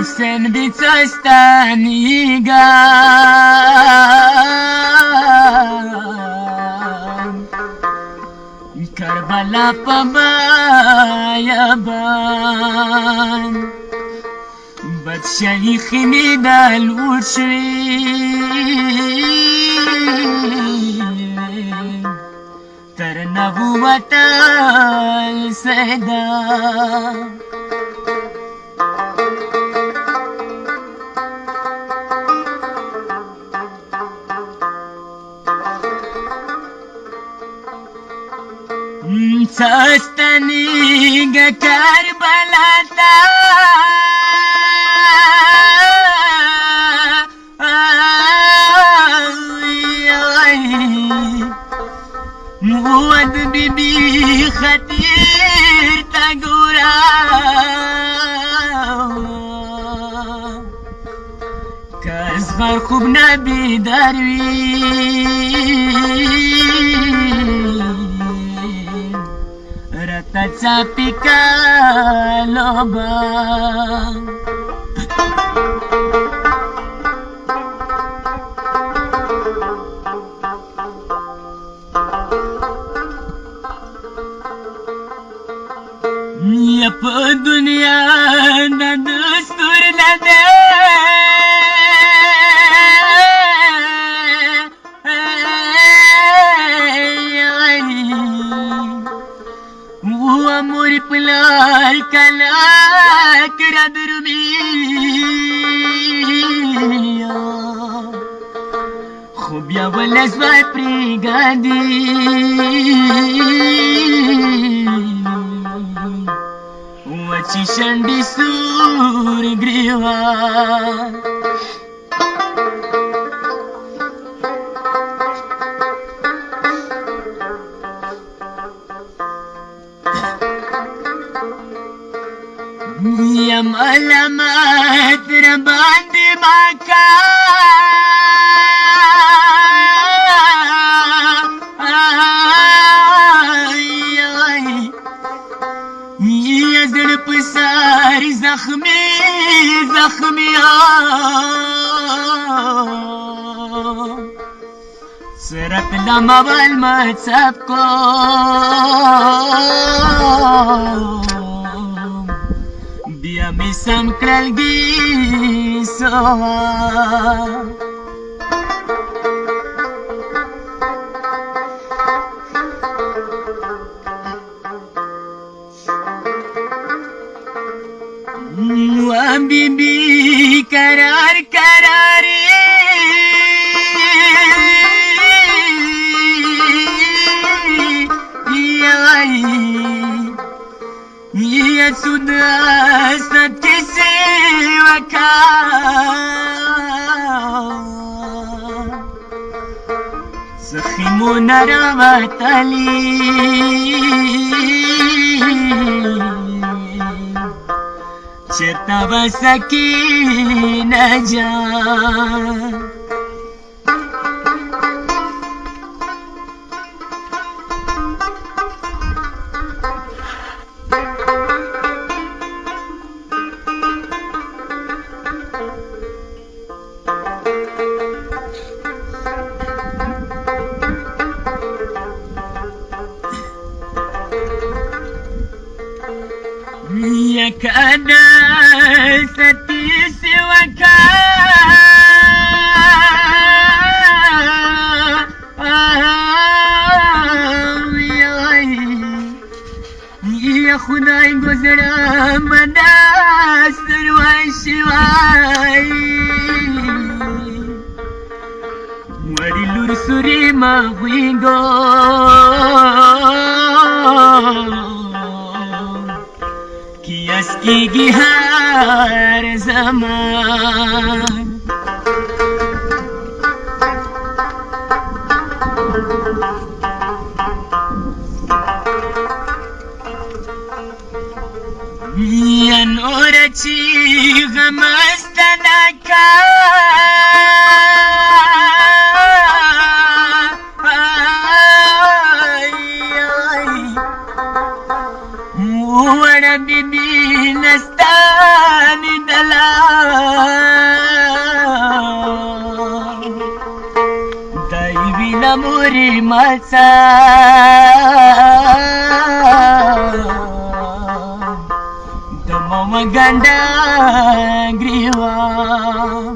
حسین بیچستانیگم کربلا په بیابان بد شیخی می دلور شوی تر نبوت السیدا سستنیگا کربلا تا مواد بی بی خطیر تا گورا کاز بر خوب نبی دروی Tacapi kaloba Ya pa dunia na dustur na de Amor pelar kala kera durmiya Khubya walas vai prigadi Wachi shandi sur griva Ya malamat rabandi maka Ya zad pasar zakhmi Sarat lama wal matsab ko Bia misam kralgi soha Wa bibi karar karari Ya sudah sekisi wakau Sekhimu narawatali Cerita basakin aja Ya kada sati siwaka Ya khudai guzara manasir wa shiwai Wari lur suri magwingo Kias gigi har zaman يا نورتي غمستناك وانا بيبي نستاني دلا دايبي نموري مسا دمو مغاندا غريوا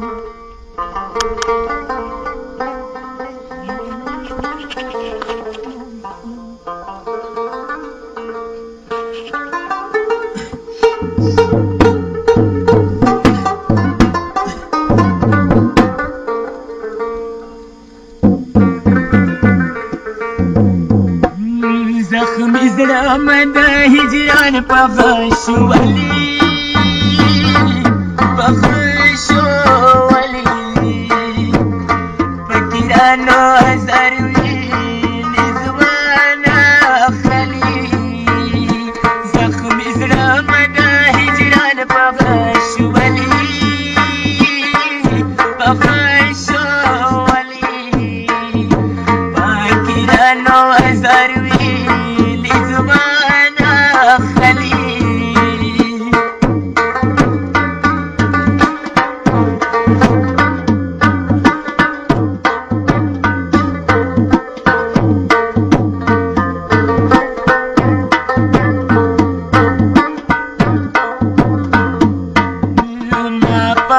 زخمي زلمة هجران بغش ولي بغش ولي فكرانو هزاروي لزوانا خلي زخمي زلمة هجران بغش ولي بغش ولي فكرانو هزاروي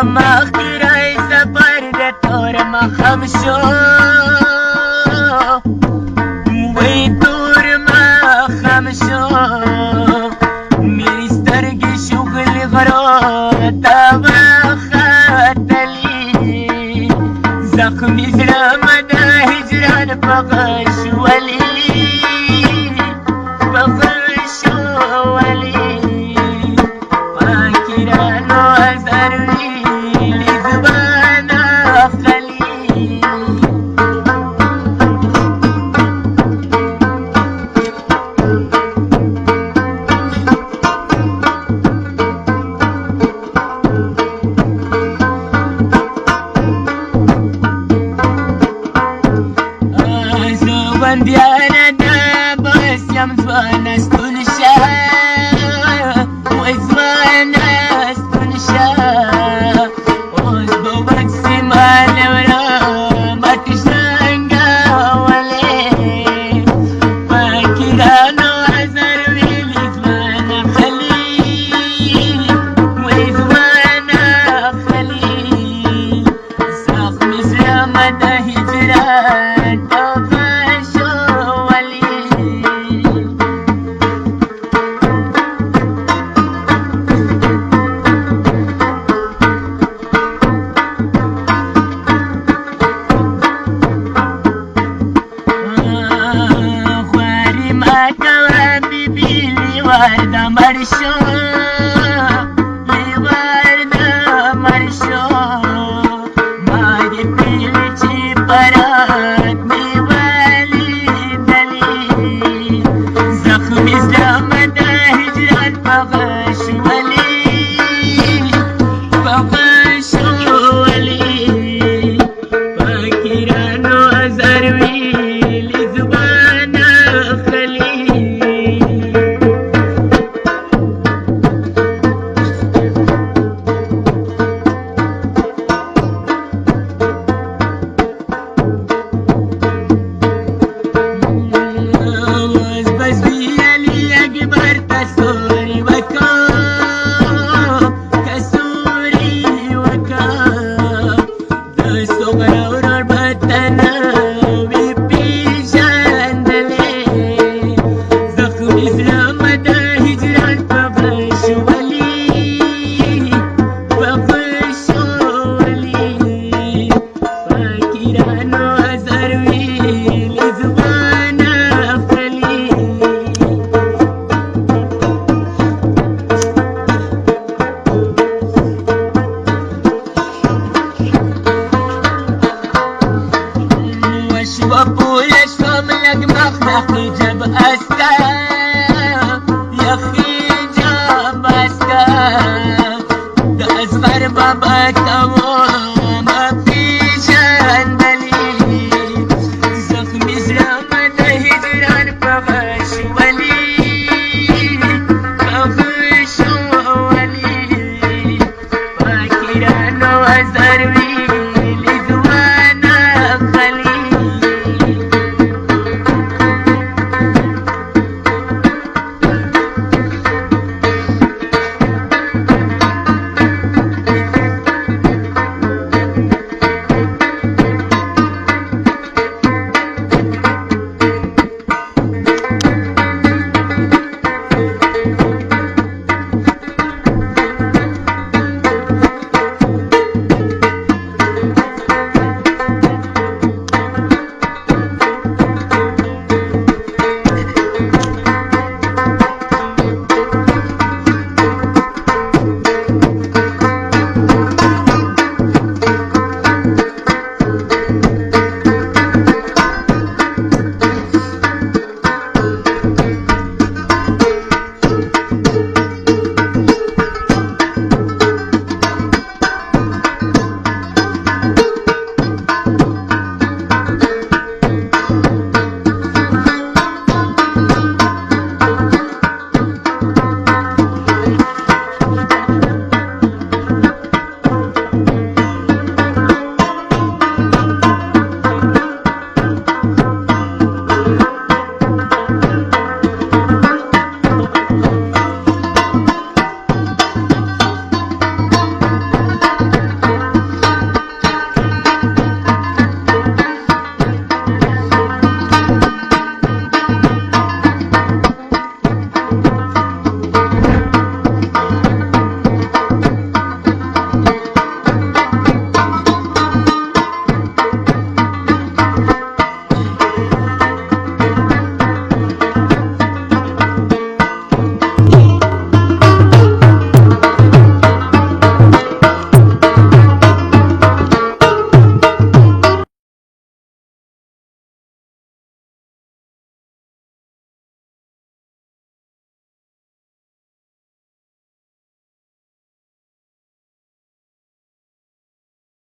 مخيري سفر ده طور مخمشو ويدور مخمشو ميسترقي شغل غرات مخاتلي زخمي زلمة هجران بغش ولي بغش ولي فاكرانو هزاروي بر بابا کمون